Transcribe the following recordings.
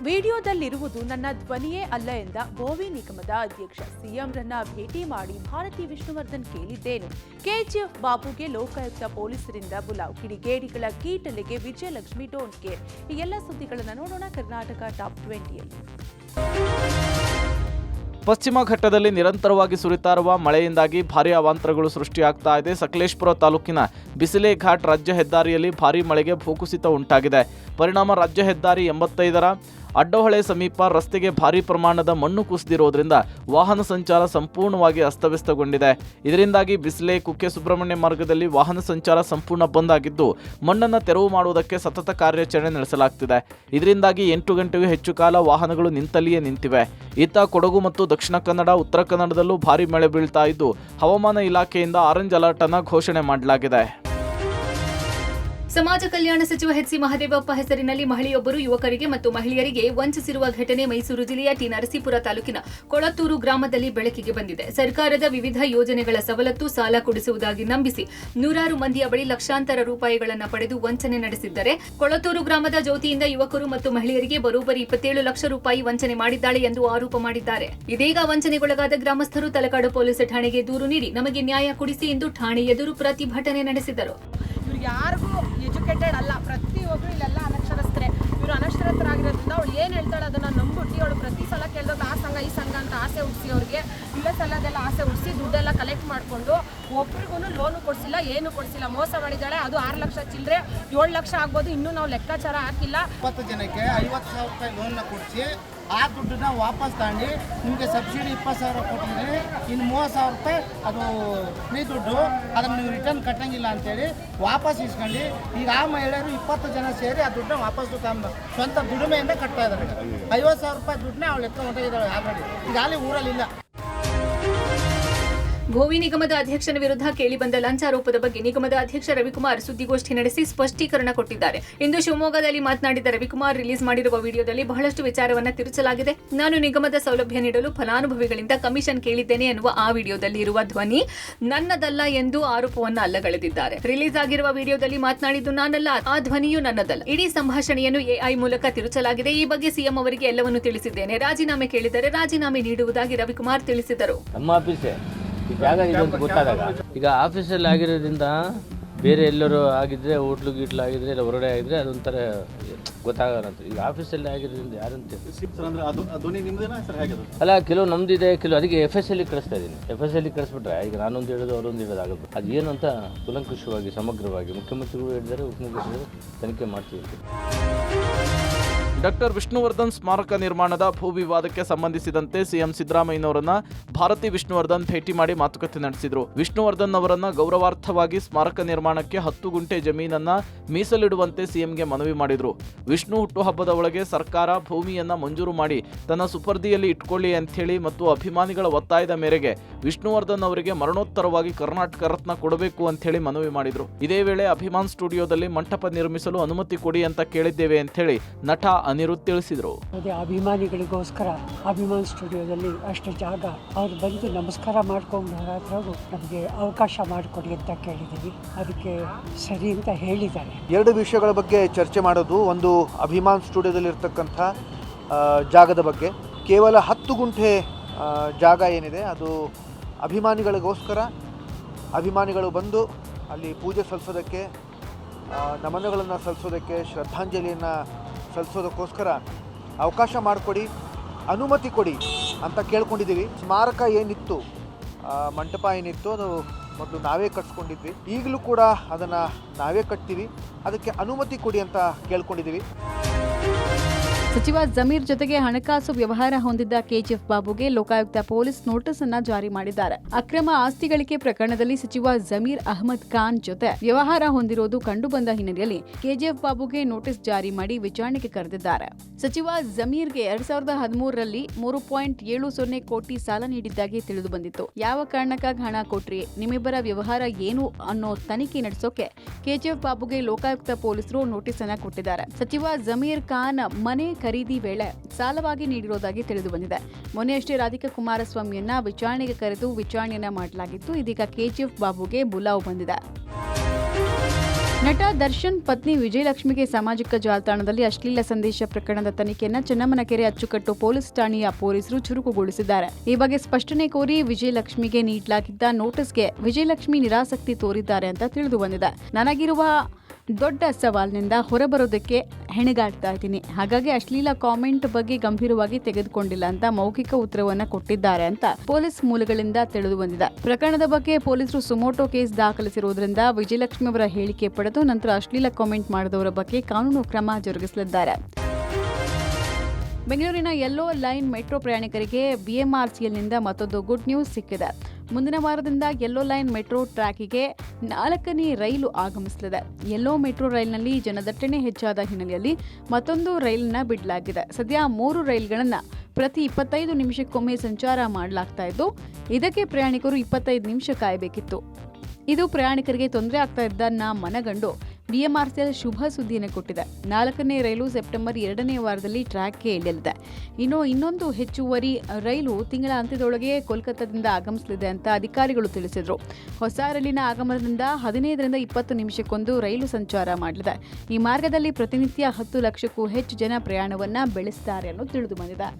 ವಿಡಿಯೋದಲ್ಲಿರುವುದು ನನ್ನ ಧ್ವನಿಯೇ ಅಲ್ಲ ಎಂದ ಭೋವಿ ನಿಗಮದ ಅಧ್ಯಕ್ಷ ಸಿಎಂರನ್ನ ಭೇಟಿ ಮಾಡಿ ಭಾರತಿ ವಿಷ್ಣುವರ್ಧನ್ ಕೇಳಿದ್ದೇನು. ಕೆಜಿಎಫ್ ಬಾಬುಗೆ ಲೋಕಾಯುಕ್ತ ಪೊಲೀಸರಿಂದ ಬುಲಾವ್, ಕಿಡಿಗೇಡಿಗಳ ಕೀಟಲೆಗೆ ವಿಜಯಲಕ್ಷ್ಮಿ ಡೋಂಟ್ ಕೇರ್. ಈ ಎಲ್ಲ ಸುದ್ದಿಗಳನ್ನು ನೋಡೋಣ ಕರ್ನಾಟಕ ಟಾಪ್ 20ಯಲ್ಲಿ. ಪಶ್ಚಿಮ ಘಟ್ಟದಲ್ಲಿ ನಿರಂತರವಾಗಿ ಸುರಿತಾ ಇರುವ ಮಳೆಯಿಂದಾಗಿ ಭಾರೀ ಅವಾಂತರಗಳು ಸೃಷ್ಟಿಯಾಗ್ತಾ ಇದೆ. ಸಕಲೇಶಪುರ ತಾಲೂಕಿನ ಬಿಸಿಲೆ ಘಾಟ್ ರಾಜ್ಯ ಹೆದ್ದಾರಿಯಲ್ಲಿ ಭಾರೀ ಮಳೆಗೆ ಭೂಕುಸಿತ ಉಂಟಾಗಿದೆ. ಪರಿಣಾಮ ರಾಜ್ಯ ಹೆದ್ದಾರಿ 85ರ ಅಡ್ಡಹೊಳೆ ಸಮೀಪ ರಸ್ತೆಗೆ ಭಾರೀ ಪ್ರಮಾಣದ ಮಣ್ಣು ಕುಸಿದಿರೋದ್ರಿಂದ ವಾಹನ ಸಂಚಾರ ಸಂಪೂರ್ಣವಾಗಿ ಅಸ್ತವ್ಯಸ್ತಗೊಂಡಿದೆ. ಇದರಿಂದಾಗಿ ಬಿಸಿಲೆ ಕುಕ್ಕೆ ಸುಬ್ರಹ್ಮಣ್ಯ ಮಾರ್ಗದಲ್ಲಿ ವಾಹನ ಸಂಚಾರ ಸಂಪೂರ್ಣ ಬಂದ್ ಆಗಿದ್ದು ಮಣ್ಣನ್ನು ತೆರವು ಮಾಡುವುದಕ್ಕೆ ಸತತ ಕಾರ್ಯಾಚರಣೆ ನಡೆಸಲಾಗ್ತಿದೆ. ಇದರಿಂದಾಗಿ 8 ಗಂಟೆಗೂ ಹೆಚ್ಚು ಕಾಲ ವಾಹನಗಳು ನಿಂತಲ್ಲಿಯೇ ನಿಂತಿವೆ. ಇತ್ತ ಕೊಡಗು ಮತ್ತು ದಕ್ಷಿಣ ಕನ್ನಡ, ಉತ್ತರ ಕನ್ನಡದಲ್ಲೂ ಭಾರೀ ಮಳೆ ಬೀಳ್ತಾ ಇದ್ದು ಹವಾಮಾನ ಇಲಾಖೆಯಿಂದ ಆರೆಂಜ್ ಅಲರ್ಟ್ ಅನ್ನು ಘೋಷಣೆ ಮಾಡಲಾಗಿದೆ. ಸಮಾಜ ಕಲ್ಯಾಣ ಸಚಿವ ಎಚ್ ಸಿ ಮಹದೇವಪ್ಪ ಹೆಸರಿನಲ್ಲಿ ಮಹಿಳೆಯೊಬ್ಬರು ಯುವಕರಿಗೆ ಮತ್ತು ಮಹಿಳೆಯರಿಗೆ ವಂಚಿಸಿರುವ ಘಟನೆ ಮೈಸೂರು ಜಿಲ್ಲೆಯ ಟಿ ನರಸೀಪುರ ತಾಲೂಕಿನ ಕೊಳತ್ತೂರು ಗ್ರಾಮದಲ್ಲಿ ಬೆಳಕಿಗೆ ಬಂದಿದೆ. ಸರ್ಕಾರದ ವಿವಿಧ ಯೋಜನೆಗಳ ಸವಲತ್ತು, ಸಾಲ ಕೊಡಿಸುವುದಾಗಿ ನಂಬಿಸಿ ನೂರಾರು ಮಂದಿಯ ಬಳಿ ಲಕ್ಷಾಂತರ ರೂಪಾಯಿಗಳನ್ನು ಪಡೆದು ವಂಚನೆ ನಡೆಸಿದ್ದರೆ ಕೊಳತ್ತೂರು ಗ್ರಾಮದ ಜ್ಯೋತಿಯಿಂದ ಯುವಕರು ಮತ್ತು ಮಹಿಳೆಯರಿಗೆ ಬರೋಬ್ಬರಿ 27 ಲಕ್ಷ ರೂಪಾಯಿ ವಂಚನೆ ಮಾಡಿದ್ದಾಳೆ ಎಂದು ಆರೋಪ ಮಾಡಿದ್ದಾರೆ. ಇದೀಗ ವಂಚನೆಗೊಳಗಾದ ಗ್ರಾಮಸ್ಥರು ತಲಕಾಡು ಪೊಲೀಸ್ ಠಾಣೆಗೆ ದೂರು ನೀಡಿ ನಮಗೆ ನ್ಯಾಯ ಕೊಡಿಸಿ ಎಂದು ಠಾಣೆ ಎದುರು ಪ್ರತಿಭಟನೆ ನಡೆಸಿದರು. ಯಾರಿಗೂ ಎಜುಕೇಟೆಡ್ ಅಲ್ಲ, ಪ್ರತಿಯೊಬ್ಬರು ಇಲ್ಲೆಲ್ಲ ಅನಕ್ಷರಸ್ಥರೇ. ಇವರು ಅನಕ್ಷರಸ್ಥರಾಗಿರೋದ್ರಿಂದ ಅವಳು ಏನು ಹೇಳ್ತಾಳೆ ಅದನ್ನು ನಂಬಿಟ್ಟು ಅವಳು ಪ್ರತಿ ಸಲ ಕೇಳಿದಾಗ ಆ ಸಂಘ ಈ ಸಂಘ ಅಂತ ಆಸೆ ಹುಟ್ಟಿಸಿ ಅವ್ರಿಗೆ ಇಲ್ಲ ಸಲ್ಲದೆಲ್ಲ ಆಸೆ ಹುಟ್ಟಿಸಿ ದುಡ್ಡೆಲ್ಲ ಕಲೆಕ್ಟ್ ಮಾಡಿಕೊಂಡು ಒಬ್ರಿಗೂ ಲೋನು ಕೊಡಿಸಿಲ್ಲ, ಏನು ಕೊಡಿಸಿಲ್ಲ, ಮೋಸ ಮಾಡಿದ್ದಾಳೆ. ಅದು 6 ಲಕ್ಷ ಚಿಲ್ಲರೆ 7 ಲಕ್ಷ ಆಗ್ಬೋದು, ಇನ್ನೂ ನಾವು ಲೆಕ್ಕಾಚಾರ ಹಾಕಿಲ್ಲ. 20 ಜನಕ್ಕೆ 50,000 ರೂಪಾಯಿ ಲೋನ್ನ ಕೊಡಿಸಿ ಆ ದುಡ್ಡನ್ನ ವಾಪಸ್ ತಗೊಂಡು ನಿಮಗೆ ಸಬ್ಸಿಡಿ 20,000 ಕೊಟ್ಟಿದ್ದೀನಿ, ಇನ್ನು 30,000 ರೂಪಾಯಿ ಅದು ಫ್ರೀ ದುಡ್ಡು, ಅದನ್ನು ನೀವು ರಿಟರ್ನ್ ಕಟ್ಟಂಗಿಲ್ಲ ಅಂತೇಳಿ ವಾಪಸ್ ಇಸ್ಕೊಂಡು ಈಗ ಆ ಮಹಿಳೆಯರು 20 ಜನ ಸೇರಿ ಆ ದುಡ್ಡನ್ನ ವಾಪಸ್ ತಮ್ಮ ಸ್ವಂತ ದುಡಿಮೆಯಿಂದ ಕಟ್ತಾ ಇದ್ದಾರೆ. 50,000 ರೂಪಾಯಿ ದುಡ್ಡನ್ನ ಅವಳು ಎತ್ಕೊಂಡು ಹೊಂಟಿದ್ದಾಳೆ ಆಲ್ರೆಡಿ, ಈಗ ಅಲ್ಲಿ ಊರಲ್ಲಿಲ್ಲ. ಭೋವಿ ನಿಗಮದ ಅಧ್ಯಕ್ಷನ ವಿರುದ್ಧ ಕೇಳಿಬಂದ ಲಂಚಾರೋಪದ ಬಗ್ಗೆ ನಿಗಮದ ಅಧ್ಯಕ್ಷ ರವಿಕುಮಾರ್ ಸುದ್ದಿಗೋಷ್ಠಿ ನಡೆಸಿ ಸ್ಪಷ್ಟೀಕರಣ ಕೊಟ್ಟಿದ್ದಾರೆ. ಇಂದು ಶಿವಮೊಗ್ಗದಲ್ಲಿ ಮಾತನಾಡಿದ ರವಿಕುಮಾರ್, ರಿಲೀಸ್ ಮಾಡಿರುವ ವಿಡಿಯೋದಲ್ಲಿ ಬಹಳಷ್ಟು ವಿಚಾರವನ್ನ ತಿರುಚಲಾಗಿದೆ. ನಾನು ನಿಗಮದ ಸೌಲಭ್ಯ ನೀಡಲು ಫಲಾನುಭವಿಗಳಿಂದ ಕಮಿಷನ್ ಕೇಳಿದ್ದೇನೆ ಎನ್ನುವ ಆ ವಿಡಿಯೋದಲ್ಲಿ ಇರುವ ಧ್ವನಿ ನನ್ನದಲ್ಲ ಎಂದು ಆರೋಪವನ್ನು ಅಲ್ಲಗಳೆದಿದ್ದಾರೆ. ರಿಲೀಸ್ ಆಗಿರುವ ವಿಡಿಯೋದಲ್ಲಿ ಮಾತನಾಡಿದ್ದು ನಾನಲ್ಲ, ಆ ಧ್ವನಿಯೂ ನನ್ನದಲ್ಲ. ಇಡೀ ಸಂಭಾಷಣೆಯನ್ನು ಎಐ ಮೂಲಕ ತಿರುಚಲಾಗಿದೆ. ಈ ಬಗ್ಗೆ ಸಿಎಂ ಅವರಿಗೆ ಎಲ್ಲವನ್ನೂ ತಿಳಿಸಿದ್ದೇನೆ. ರಾಜೀನಾಮೆ ಕೇಳಿದರೆ ರಾಜೀನಾಮೆ ನೀಡುವುದಾಗಿ ರವಿಕುಮಾರ್ ತಿಳಿಸಿದರು. ಜಾಗ ಇದೆ ಅಂತ ಗೊತ್ತಾದಾಗ ಈಗ ಆಫೀಸಲ್ಲಿ ಆಗಿರೋದ್ರಿಂದ ಬೇರೆ ಎಲ್ಲರೂ ಆಗಿದ್ರೆ ಹೋಟ್ಲು ಗೀಟ್ಲು ಆಗಿದ್ರೆ ಇಲ್ಲ ಹೊರಗಡೆ ಆಗಿದ್ರೆ ಅದೊಂಥರ ಗೊತ್ತಾಗಂತ. ಈಗ ಆಫೀಸಲ್ಲಿ ಆಗಿರೋದ್ರಿಂದ ಯಾರಂತ ಅಲ್ಲ, ಕೆಲವು ನಮ್ದಿದೆ, ಕೆಲವು ಅದಕ್ಕೆ FSL ಕಳಿಸ್ತಾ ಇದ್ದೀನಿ. FSL ಕಳಿಸ್ಬಿಟ್ರೆ ಈಗ ನಾನೊಂದು ಹೇಳೋದು ಅವರೊಂದು ಹೇಳೋದು ಆಗುತ್ತೆ. ಅದು ಏನು ಅಂತ ಕುಲಂಕುಷವಾಗಿ ಸಮಗ್ರವಾಗಿ ಮುಖ್ಯಮಂತ್ರಿಗಳು ಹೇಳಿದರೆ ಉಪಮುಖ್ಯಮಂತ್ರಿಗಳು ತನಿಖೆ ಮಾಡ್ತೀವಿ. ಡಾಕ್ಟರ್ ವಿಷ್ಣುವರ್ಧನ್ ಸ್ಮಾರಕ ನಿರ್ಮಾಣದ ಭೂ ವಿವಾದಕ್ಕೆ ಸಂಬಂಧಿಸಿದಂತೆ ಸಿಎಂ ಸಿದ್ದರಾಮಯ್ಯನವರನ್ನ ಭಾರತಿ ವಿಷ್ಣುವರ್ಧನ್ ಭೇಟಿ ಮಾಡಿ ಮಾತುಕತೆ ನಡೆಸಿದರು. ವಿಷ್ಣುವರ್ಧನ್ ಅವರನ್ನ ಗೌರವಾರ್ಥವಾಗಿ ಸ್ಮಾರಕ ನಿರ್ಮಾಣಕ್ಕೆ 10 ಗುಂಟೆ ಜಮೀನನ್ನ ಮೀಸಲಿಡುವಂತೆ ಸಿಎಂಗೆ ಮನವಿ ಮಾಡಿದ್ರು. ವಿಷ್ಣು ಹುಟ್ಟುಹಬ್ಬದ ಒಳಗೆ ಸರ್ಕಾರ ಭೂಮಿಯನ್ನ ಮಂಜೂರು ಮಾಡಿ ತನ್ನ ಸುಪರ್ದಿಯಲ್ಲಿ ಇಟ್ಕೊಳ್ಳಿ ಅಂಥೇಳಿ ಮತ್ತು ಅಭಿಮಾನಿಗಳ ಒತ್ತಾಯದ ಮೇರೆಗೆ ವಿಷ್ಣುವರ್ಧನ್ ಅವರಿಗೆ ಮರಣೋತ್ತರವಾಗಿ ಕರ್ನಾಟಕ ರತ್ನ ಕೊಡಬೇಕು ಅಂಥೇಳಿ ಮನವಿ ಮಾಡಿದ್ರು. ಇದೇ ವೇಳೆ ಅಭಿಮಾನ್ ಸ್ಟುಡಿಯೋದಲ್ಲಿ ಮಂಟಪ ನಿರ್ಮಿಸಲು ಅನುಮತಿ ಕೊಡಿ ಅಂತ ಕೇಳಿದ್ದೇವೆ ಅಂಥೇಳಿ ನಟ ಅನಿರುದ್ಧ್ ತಿಳಿಸಿದರು. ಅದೇ ಅಭಿಮಾನಿಗಳಿಗೋಸ್ಕರ ಅಭಿಮಾನ್ ಸ್ಟುಡಿಯೋದಲ್ಲಿ ಅಷ್ಟು ಜಾಗ ಅವ್ರು ಬಂದು ನಮಸ್ಕಾರ ಮಾಡ್ಕೊಂಡು ಹೋರಾದ್ರಾಗೂ ನಮಗೆ ಅವಕಾಶ ಮಾಡಿಕೊಡಿ ಅಂತ ಕೇಳಿದ್ದೀವಿ. ಅದಕ್ಕೆ ಸರಿ ಅಂತ ಹೇಳಿದ್ದಾರೆ. 2 ವಿಷಯಗಳ ಬಗ್ಗೆ ಚರ್ಚೆ ಮಾಡೋದು. ಒಂದು ಅಭಿಮಾನ್ ಸ್ಟುಡಿಯೋದಲ್ಲಿ ಇರ್ತಕ್ಕಂಥ ಜಾಗದ ಬಗ್ಗೆ. ಕೇವಲ 10 ಗುಂಟೆ ಜಾಗ ಏನಿದೆ ಅದು ಅಭಿಮಾನಿಗಳಿಗೋಸ್ಕರ, ಅಭಿಮಾನಿಗಳು ಬಂದು ಅಲ್ಲಿ ಪೂಜೆ ಸಲ್ಲಿಸೋದಕ್ಕೆ, ನಮನಗಳನ್ನು ಸಲ್ಲಿಸೋದಕ್ಕೆ, ಶ್ರದ್ಧಾಂಜಲಿಯನ್ನು ಸಲ್ಲಿಸೋದಕ್ಕೋಸ್ಕರ ಅವಕಾಶ ಮಾಡಿಕೊಡಿ, ಅನುಮತಿ ಕೊಡಿ ಅಂತ ಕೇಳ್ಕೊಂಡಿದ್ದೀವಿ. ಸ್ಮಾರಕ ಏನಿತ್ತು, ಮಂಟಪ ಏನಿತ್ತು ಅದು ಮೊದಲು ನಾವೇ ಕಟ್ಸ್ಕೊಂಡಿದ್ವಿ. ಈಗಲೂ ಕೂಡ ಅದನ್ನು ನಾವೇ ಕಟ್ತೀವಿ. ಅದಕ್ಕೆ ಅನುಮತಿ ಕೊಡಿ ಅಂತ ಕೇಳ್ಕೊಂಡಿದ್ದೀವಿ. ಸಚಿವ ಜಮೀರ್ ಜೊತೆಗೆ ಹಣಕಾಸು ವ್ಯವಹಾರ ಹೊಂದಿದ್ದ ಕೆಜಿಎಫ್ ಬಾಬುಗೆ ಲೋಕಾಯುಕ್ತ ಪೊಲೀಸ್ ನೋಟಿಸ್ ಅನ್ನ ಜಾರಿ ಮಾಡಿದ್ದಾರೆ. ಅಕ್ರಮ ಆಸ್ತಿ ಗಳಿಕೆ ಪ್ರಕರಣದಲ್ಲಿ ಸಚಿವ ಜಮೀರ್ ಅಹಮದ್ ಖಾನ್ ಜೊತೆ ವ್ಯವಹಾರ ಹೊಂದಿರುವುದು ಕಂಡುಬಂದ ಹಿನ್ನೆಲೆಯಲ್ಲಿ ಕೆಜಿಎಫ್ ಬಾಬುಗೆ ನೋಟಿಸ್ ಜಾರಿ ಮಾಡಿ ವಿಚಾರಣೆಗೆ ಕರೆದಿದ್ದಾರೆ. ಸಚಿವ ಜಮೀರ್ಗೆ 2013ರಲ್ಲಿ 3.70 ಕೋಟಿ ಸಾಲ ನೀಡಿದ್ದಾಗಿ ತಿಳಿದು ಬಂದಿತ್ತು. ಯಾವ ಕಾರಣಕ್ಕಾಗಿ ಹಣ ಕೊಟ್ರಿ, ನಿಮ್ಮಿಬ್ಬರ ವ್ಯವಹಾರ ಏನು ಅನ್ನೋ ತನಿಖೆ ನಡೆಸೋಕೆ ಕೆಜಿಎಫ್ ಬಾಬುಗೆ ಲೋಕಾಯುಕ್ತ ಪೊಲೀಸರು ನೋಟಿಸ್ ಅನ್ನ ಕೊಟ್ಟಿದ್ದಾರೆ. ಸಚಿವ ಜಮೀರ್ ಖಾನ್ ಮನೆ ಖರೀದಿ ವೇಳೆ ಸಾಲವಾಗಿ ನೀಡಿರುವುದಾಗಿ ತಿಳಿದು ಬಂದಿದೆ. ಮೊನ್ನೆಯಷ್ಟೇ ರಾಧಿಕಾ ಕುಮಾರಸ್ವಾಮಿಯನ್ನ ವಿಚಾರಣೆಗೆ ಕರೆದು ವಿಚಾರಣೆಯನ್ನ ಮಾಡಲಾಗಿತ್ತು. ಇದೀಗ ಕೆಜಿಎಫ್ ಬಾಬುಗೆ ಬುಲಾವ್ ಬಂದಿದೆ. ನಟ ದರ್ಶನ್ ಪತ್ನಿ ವಿಜಯಲಕ್ಷ್ಮಿಗೆ ಸಾಮಾಜಿಕ ಜಾಲತಾಣದಲ್ಲಿ ಅಶ್ಲೀಲ ಸಂದೇಶ ಪ್ರಕರಣದ ತನಿಖೆಯನ್ನ ಚೆನ್ನಮ್ಮನಕೆರೆ ಅಚ್ಚುಕಟ್ಟು ಪೊಲೀಸ್ ಠಾಣೆಯ ಪೊಲೀಸರು ಚುರುಕುಗೊಳಿಸಿದ್ದಾರೆ. ಈ ಬಗ್ಗೆ ಸ್ಪಷ್ಟನೆ ಕೋರಿ ವಿಜಯಲಕ್ಷ್ಮಿಗೆ ನೀಡಲಾಗಿದ್ದ ನೋಟಿಸ್ಗೆ ವಿಜಯಲಕ್ಷ್ಮಿ ನಿರಾಸಕ್ತಿ ತೋರಿದ್ದಾರೆ ಅಂತ ತಿಳಿದು ಬಂದಿದೆ. ನನಗಿರುವ ದೊಡ್ಡ ಸವಾಲಿನಿಂದ ಹೊರಬರೋದಕ್ಕೆ ಹೆಣಗಾಡ್ತಾ ಇದ್ದೀನಿ, ಹಾಗಾಗಿ ಅಶ್ಲೀಲ ಕಾಮೆಂಟ್ ಬಗ್ಗೆ ಗಂಭೀರವಾಗಿ ತೆಗೆದುಕೊಂಡಿಲ್ಲ ಅಂತ ಮೌಖಿಕ ಉತ್ತರವನ್ನ ಕೊಟ್ಟಿದ್ದಾರೆ ಅಂತ ಪೊಲೀಸ್ ಮೂಲಗಳಿಂದ ತಿಳಿದು ಬಂದಿದೆ. ಪ್ರಕರಣದ ಬಗ್ಗೆ ಪೊಲೀಸರು ಸುಮೋಟೋ ಕೇಸ್ ದಾಖಲಿಸಿರುವುದರಿಂದ ವಿಜಯಲಕ್ಷ್ಮಿ ಅವರ ಹೇಳಿಕೆ ಪಡೆದು ನಂತರ ಅಶ್ಲೀಲ ಕಾಮೆಂಟ್ ಮಾಡಿದವರ ಬಗ್ಗೆ ಕಾನೂನು ಕ್ರಮ ಜರುಗಿಸಲಿದ್ದಾರೆ. ಬೆಂಗಳೂರಿನ ಯೆಲ್ಲೋ ಲೈನ್ ಮೆಟ್ರೋ ಪ್ರಯಾಣಿಕರಿಗೆ ಬಿಎಂಆರ್ಸಿಎಲ್ನಿಂದ ಮತ್ತೊಂದು ಗುಡ್ ನ್ಯೂಸ್ ಸಿಕ್ಕಿದೆ. ಮುಂದಿನ ವಾರದಿಂದ ಯೆಲ್ಲೋ ಲೈನ್ ಮೆಟ್ರೋ ಟ್ರ್ಯಾಕಿಗೆ 4ನೇ ರೈಲು ಆಗಮಿಸಲಿದೆ. ಯೆಲ್ಲೋ ಮೆಟ್ರೋ ರೈಲಿನಲ್ಲಿ ಜನದಟ್ಟಣೆ ಹೆಚ್ಚಾದ ಹಿನ್ನೆಲೆಯಲ್ಲಿ ಮತ್ತೊಂದು ರೈಲನ್ನ ಬಿಡಲಾಗಿದೆ. ಸದ್ಯ 3 ರೈಲುಗಳನ್ನು ಪ್ರತಿ 25 ನಿಮಿಷಕ್ಕೊಮ್ಮೆ ಸಂಚಾರ ಮಾಡಲಾಗ್ತಾ ಇದ್ದು, ಇದಕ್ಕೆ ಪ್ರಯಾಣಿಕರು 25 ನಿಮಿಷ ಕಾಯಬೇಕಿತ್ತು. ಇದು ಪ್ರಯಾಣಿಕರಿಗೆ ತೊಂದರೆ ಆಗ್ತಾ ಇದ್ದನ್ನ ಮನಗಂಡು ಬಿಎಂಆರ್ಸಿಎಲ್ ಶುಭ ಸುದ್ದಿಯನ್ನು ಕೊಟ್ಟಿದೆ. 4ನೇ ರೈಲು ಸೆಪ್ಟೆಂಬರ್ 2ನೇ ವಾರದಲ್ಲಿ ಟ್ರ್ಯಾಕ್ಗೆ ಇಳಿಯಲಿದೆ. ಇನ್ನೊಂದು ಹೆಚ್ಚುವರಿ ರೈಲು ತಿಂಗಳ ಅಂತ್ಯದೊಳಗೆ ಕೋಲ್ಕತ್ತಾದಿಂದ ಆಗಮಿಸಲಿದೆ ಅಂತ ಅಧಿಕಾರಿಗಳು ತಿಳಿಸಿದರು. ಹೊಸ ರೈಲಿನ ಆಗಮನದಿಂದ 15ರಿಂದ 20 ನಿಮಿಷಕ್ಕೊಂದು ರೈಲು ಸಂಚಾರ ಮಾಡಲಿದೆ. ಈ ಮಾರ್ಗದಲ್ಲಿ ಪ್ರತಿನಿತ್ಯ 10 ಲಕ್ಷಕ್ಕೂ ಹೆಚ್ಚು ಜನ ಪ್ರಯಾಣವನ್ನ ಬೆಳೆಸುತ್ತಾರೆ ಅನ್ನೋದು ತಿಳಿದು ಬಂದಿದೆ.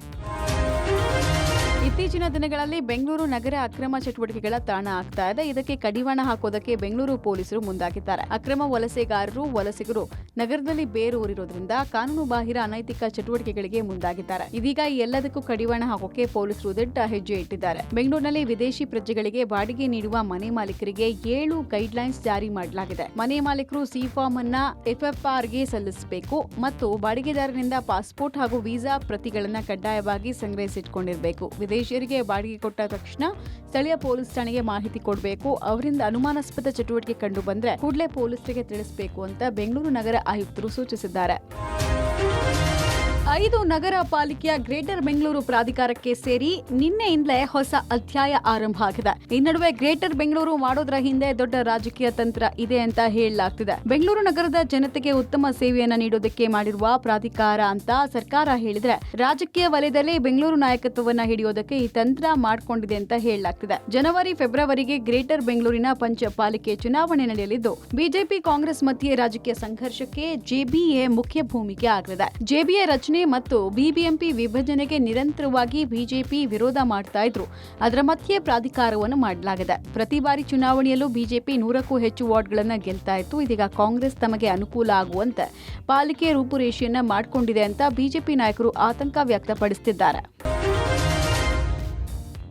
ಇತ್ತೀಚಿನ ದಿನಗಳಲ್ಲಿ ಬೆಂಗಳೂರು ನಗರ ಅಕ್ರಮ ಚಟುವಟಿಕೆಗಳ ತಾಣ ಆಗ್ತಾ ಇದೆ. ಇದಕ್ಕೆ ಕಡಿವಾಣ ಹಾಕೋದಕ್ಕೆ ಬೆಂಗಳೂರು ಪೊಲೀಸರು ಮುಂದಾಗಿದ್ದಾರೆ. ಅಕ್ರಮ ವಲಸಿಗರು ನಗರದಲ್ಲಿ ಬೇರೂರಿರೋದ್ರಿಂದ ಕಾನೂನು ಬಾಹಿರ ಅನೈತಿಕ ಚಟುವಟಿಕೆಗಳಿಗೆ ಮುಂದಾಗಿದ್ದಾರೆ. ಇದೀಗ ಈ ಎಲ್ಲದಕ್ಕೂ ಕಡಿವಾಣ ಹಾಕೋಕೆ ಪೊಲೀಸರು ದಿಟ್ಟ ಹೆಜ್ಜೆ ಇಟ್ಟಿದ್ದಾರೆ. ಬೆಂಗಳೂರಿನಲ್ಲಿ ವಿದೇಶಿ ಪ್ರಜೆಗಳಿಗೆ ಬಾಡಿಗೆ ನೀಡುವ ಮನೆ ಮಾಲೀಕರಿಗೆ 7 ಗೈಡ್ಲೈನ್ಸ್ ಜಾರಿ ಮಾಡಲಾಗಿದೆ. ಮನೆ ಮಾಲೀಕರು ಸಿ ಫಾರ್ಮ್ ಅನ್ನ ಎಫ್ಎಫ್ಆರ್ಗೆ ಸಲ್ಲಿಸಬೇಕು ಮತ್ತು ಬಾಡಿಗೆದಾರರಿಂದ ಪಾಸ್ಪೋರ್ಟ್ ಹಾಗೂ ವೀಸಾ ಪ್ರತಿಗಳನ್ನು ಕಡ್ಡಾಯವಾಗಿ ಸಂಗ್ರಹಿಸಿಟ್ಕೊಂಡಿರಬೇಕು. ವಿದೇಶಿಯರಿಗೆ ಬಾಡಿಗೆ ಕೊಟ್ಟ ತಕ್ಷಣ ಸ್ಥಳೀಯ ಪೊಲೀಸ್ ಠಾಣೆಗೆ ಮಾಹಿತಿ ಕೊಡಬೇಕು. ಅವರಿಂದ ಅನುಮಾನಾಸ್ಪದ ಚಟುವಟಿಕೆ ಕಂಡು ಬಂದ್ರೆ ಕೂಡಲೇ ಪೊಲೀಸರಿಗೆ ತಿಳಿಸಬೇಕು ಅಂತ ಬೆಂಗಳೂರು ನಗರ ಆಯುಕ್ತರು ಸೂಚಿಸಿದ್ದಾರೆ. 5 ನಗರ ಪಾಲಿಕೆಯ ಗ್ರೇಟರ್ ಬೆಂಗಳೂರು ಪ್ರಾಧಿಕಾರಕ್ಕೆ ಸೇರಿ ನಿನ್ನೆಯಿಂದಲೇ ಹೊಸ ಅಧ್ಯಾಯ ಆರಂಭ ಆಗಿದೆ. ಈ ನಡುವೆ ಗ್ರೇಟರ್ ಬೆಂಗಳೂರು ಮಾಡೋದ್ರ ಹಿಂದೆ ದೊಡ್ಡ ರಾಜಕೀಯ ತಂತ್ರ ಇದೆ ಅಂತ ಹೇಳಲಾಗ್ತಿದೆ. ಬೆಂಗಳೂರು ನಗರದ ಜನತೆಗೆ ಉತ್ತಮ ಸೇವೆಯನ್ನ ನೀಡೋದಕ್ಕೆ ಮಾಡಿರುವ ಪ್ರಾಧಿಕಾರ ಅಂತ ಸರ್ಕಾರ ಹೇಳಿದ್ರೆ, ರಾಜಕೀಯ ವಲಯದಲ್ಲಿ ಬೆಂಗಳೂರು ನಾಯಕತ್ವವನ್ನ ಹಿಡಿಯೋದಕ್ಕೆ ಈ ತಂತ್ರ ಮಾಡಿಕೊಂಡಿದೆ ಅಂತ ಹೇಳಲಾಗ್ತಿದೆ. ಜನವರಿ ಫೆಬ್ರವರಿಗೆ ಗ್ರೇಟರ್ ಬೆಂಗಳೂರಿನ ಪಂಚಪಾಲಿಕೆ ಚುನಾವಣೆ ನಡೆಯಲಿದ್ದು, ಬಿಜೆಪಿ ಕಾಂಗ್ರೆಸ್ ಮಧ್ಯೆ ರಾಜಕೀಯ ಸಂಘರ್ಷಕ್ಕೆ ಜೆಬಿಎ ಮುಖ್ಯ ಭೂಮಿಕೆ ಆಗಲಿದೆ. ಜೆಬಿಎ ರಚನೆ ಮತ್ತು ಬಿಬಿಎಂಪಿ ವಿಭಜನೆಗೆ ನಿರಂತರವಾಗಿ ಬಿಜೆಪಿ ವಿರೋಧ ಮಾಡ್ತಾ ಇದ್ರು. ಅದರ ಮಧ್ಯೆ ಪ್ರಾಧಿಕಾರವನ್ನು ಮಾಡಲಾಗಿದೆ. ಪ್ರತಿ ಬಾರಿ ಚುನಾವಣೆಯಲ್ಲೂ ಬಿಜೆಪಿ 100ಕ್ಕೂ ಹೆಚ್ಚು ವಾರ್ಡ್ಗಳನ್ನು ಗೆಲ್ತಾ ಇತ್ತು. ಇದೀಗ ಕಾಂಗ್ರೆಸ್ ತಮಗೆ ಅನುಕೂಲ ಆಗುವಂತೆ ಪಾಲಿಕೆ ರೂಪುರೇಷೆಯನ್ನ ಮಾಡಿಕೊಂಡಿದೆ ಅಂತ ಬಿಜೆಪಿ ನಾಯಕರು ಆತಂಕ ವ್ಯಕ್ತಪಡಿಸುತ್ತಿದ್ದಾರೆ.